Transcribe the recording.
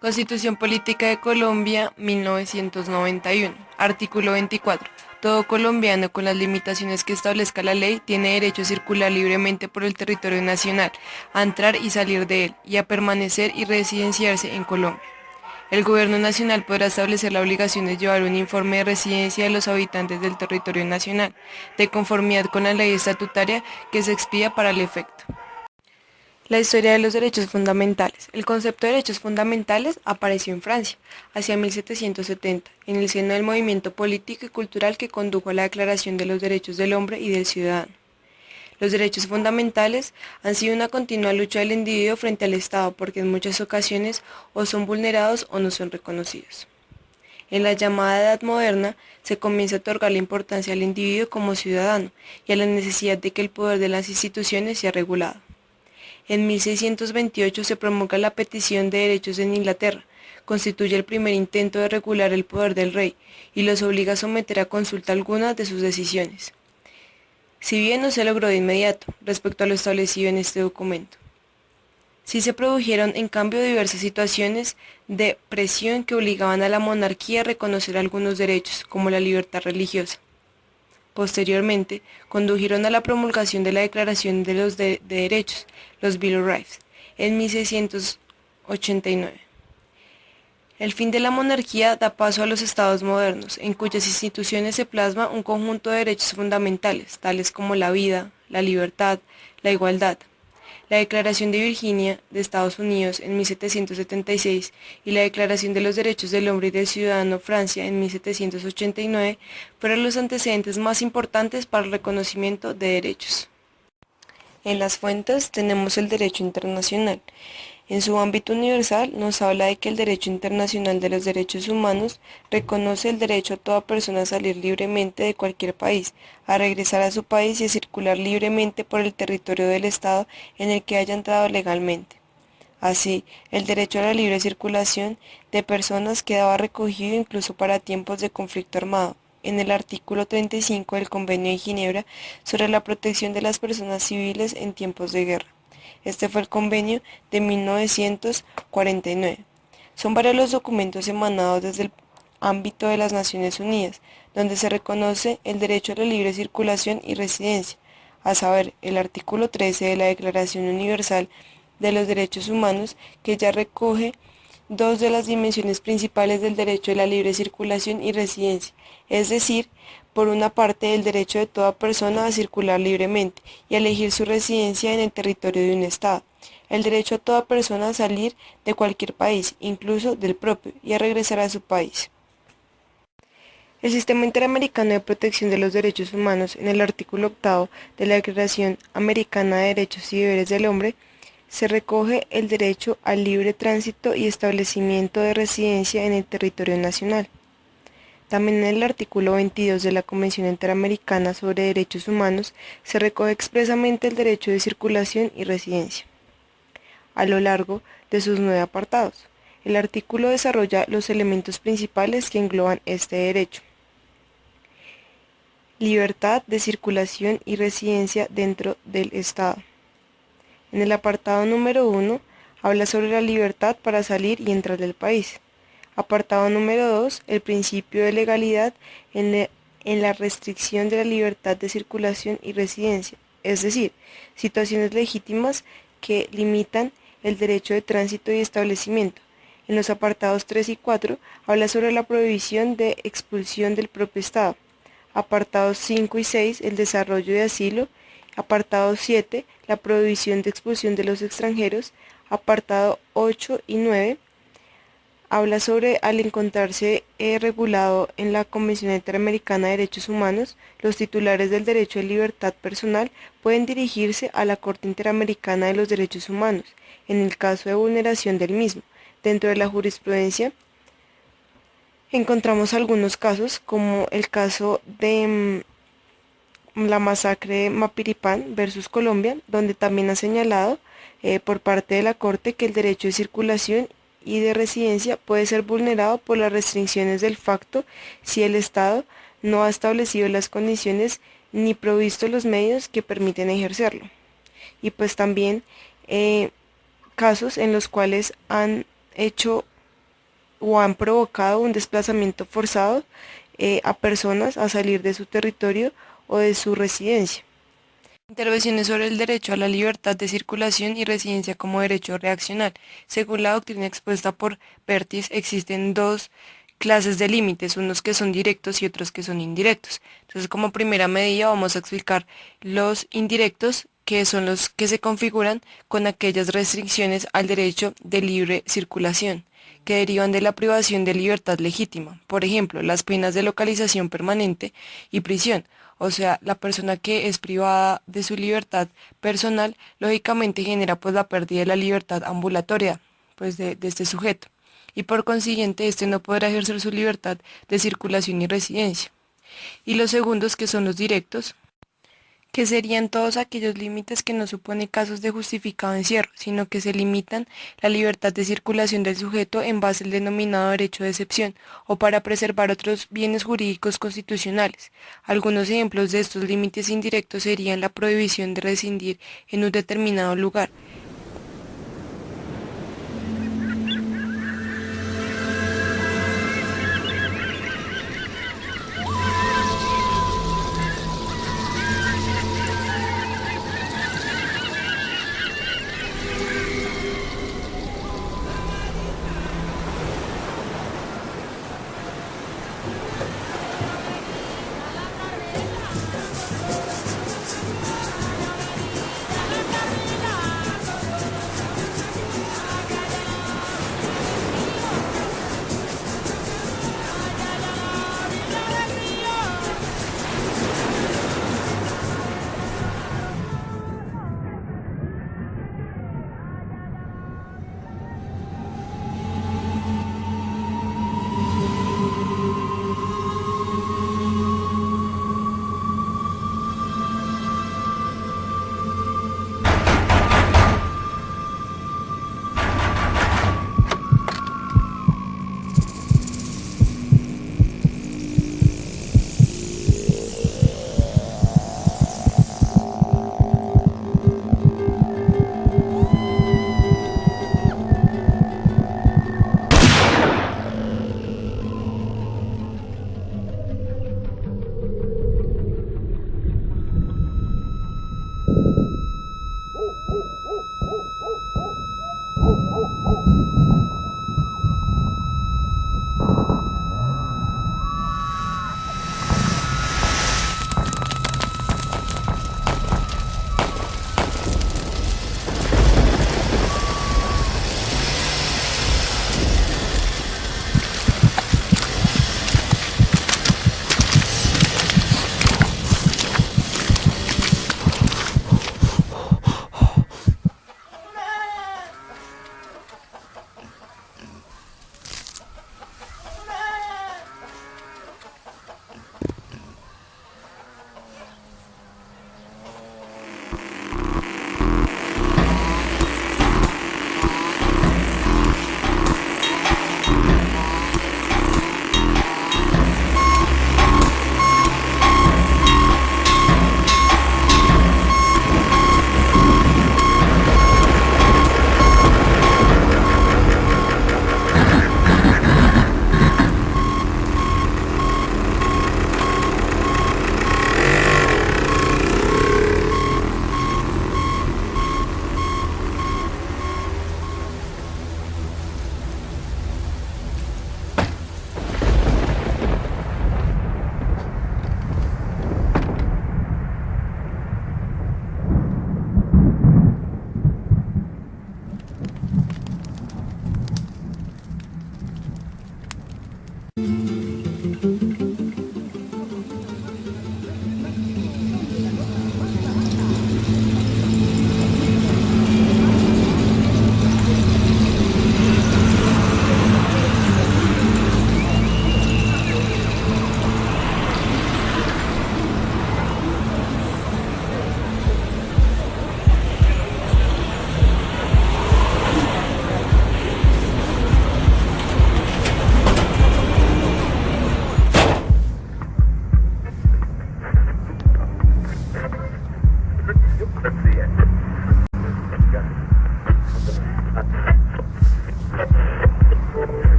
Constitución Política de Colombia, 1991. Artículo 24. Todo colombiano, con las limitaciones que establezca la ley, tiene derecho a circular libremente por el territorio nacional, a entrar y salir de él, y a permanecer y residenciarse en Colombia. El Gobierno Nacional podrá establecer la obligación de llevar un informe de residencia de los habitantes del territorio nacional, de conformidad con la ley estatutaria que se expida para el efecto. La historia de los derechos fundamentales. El concepto de derechos fundamentales apareció en Francia, hacia 1770, en el seno del movimiento político y cultural que condujo a la Declaración de los Derechos del Hombre y del Ciudadano. Los derechos fundamentales han sido una continua lucha del individuo frente al Estado porque en muchas ocasiones o son vulnerados o no son reconocidos. En la llamada Edad Moderna se comienza a otorgar la importancia al individuo como ciudadano y a la necesidad de que el poder de las instituciones sea regulado. En 1628 se promulga la Petición de Derechos en Inglaterra, constituye el primer intento de regular el poder del rey y los obliga a someter a consulta algunas de sus decisiones. Si bien no se logró de inmediato respecto a lo establecido en este documento, sí se produjeron en cambio diversas situaciones de presión que obligaban a la monarquía a reconocer algunos derechos, como la libertad religiosa. Posteriormente, condujeron a la promulgación de la Declaración de los Derechos, los Bill of Rights, en 1689. El fin de la monarquía da paso a los estados modernos, en cuyas instituciones se plasma un conjunto de derechos fundamentales, tales como la vida, la libertad, la igualdad. La Declaración de Virginia de Estados Unidos en 1776 y la Declaración de los Derechos del Hombre y del Ciudadano Francia en 1789 fueron los antecedentes más importantes para el reconocimiento de derechos. En las fuentes tenemos el derecho internacional. En su ámbito universal nos habla de que el derecho internacional de los derechos humanos reconoce el derecho a toda persona a salir libremente de cualquier país, a regresar a su país y a circular libremente por el territorio del Estado en el que haya entrado legalmente. Así, el derecho a la libre circulación de personas quedaba recogido incluso para tiempos de conflicto armado, en el artículo 35 del Convenio de Ginebra sobre la protección de las personas civiles en tiempos de guerra. Este fue el convenio de 1949. Son varios los documentos emanados desde el ámbito de las Naciones Unidas, donde se reconoce el derecho a la libre circulación y residencia, a saber, el artículo 13 de la Declaración Universal de los Derechos Humanos, que ya recoge dos de las dimensiones principales del derecho de la libre circulación y residencia, es decir, por una parte el derecho de toda persona a circular libremente y a elegir su residencia en el territorio de un Estado, el derecho a toda persona a salir de cualquier país, incluso del propio, y a regresar a su país. El Sistema Interamericano de Protección de los Derechos Humanos, en el artículo 8 de la Declaración Americana de Derechos y Deberes del Hombre, se recoge el derecho al libre tránsito y establecimiento de residencia en el territorio nacional. También en el artículo 22 de la Convención Interamericana sobre Derechos Humanos se recoge expresamente el derecho de circulación y residencia. A lo largo de sus 9 apartados, el artículo desarrolla los elementos principales que engloban este derecho. Libertad de circulación y residencia dentro del Estado. En el apartado número 1 habla sobre la libertad para salir y entrar del país. Apartado número 2, el principio de legalidad en la restricción de la libertad de circulación y residencia, es decir, situaciones legítimas que limitan el derecho de tránsito y establecimiento. En los apartados 3 y 4 habla sobre la prohibición de expulsión del propio Estado. Apartados 5 y 6, el desarrollo de asilo. Apartado 7, la prohibición de expulsión de los extranjeros. Apartado 8 y 9, habla sobre al encontrarse regulado en la Convención Interamericana de Derechos Humanos, los titulares del derecho de libertad personal pueden dirigirse a la Corte Interamericana de los Derechos Humanos, en el caso de vulneración del mismo. Dentro de la jurisprudencia encontramos algunos casos, como el caso de la masacre de Mapiripán versus Colombia, donde también ha señalado por parte de la Corte que el derecho de circulación y de residencia puede ser vulnerado por las restricciones del facto si el Estado no ha establecido las condiciones ni provisto los medios que permiten ejercerlo. Y pues también casos en los cuales han hecho o han provocado un desplazamiento forzado a personas a salir de su territorio o de su residencia. Intervenciones sobre el derecho a la libertad de circulación y residencia como derecho reaccional. Según la doctrina expuesta por Pertis, existen dos clases de límites, unos que son directos y otros que son indirectos. Entonces, como primera medida, vamos a explicar los indirectos, que son los que se configuran con aquellas restricciones al derecho de libre circulación, que derivan de la privación de libertad legítima. Por ejemplo, las penas de localización permanente y prisión. O sea, la persona que es privada de su libertad personal, lógicamente genera pues la pérdida de la libertad ambulatoria pues de este sujeto. Y por consiguiente, este no podrá ejercer su libertad de circulación y residencia. Y los segundos, que son los directos, que serían todos aquellos límites que no suponen casos de justificado encierro, sino que se limitan la libertad de circulación del sujeto en base al denominado derecho de excepción o para preservar otros bienes jurídicos constitucionales. Algunos ejemplos de estos límites indirectos serían la prohibición de residir en un determinado lugar,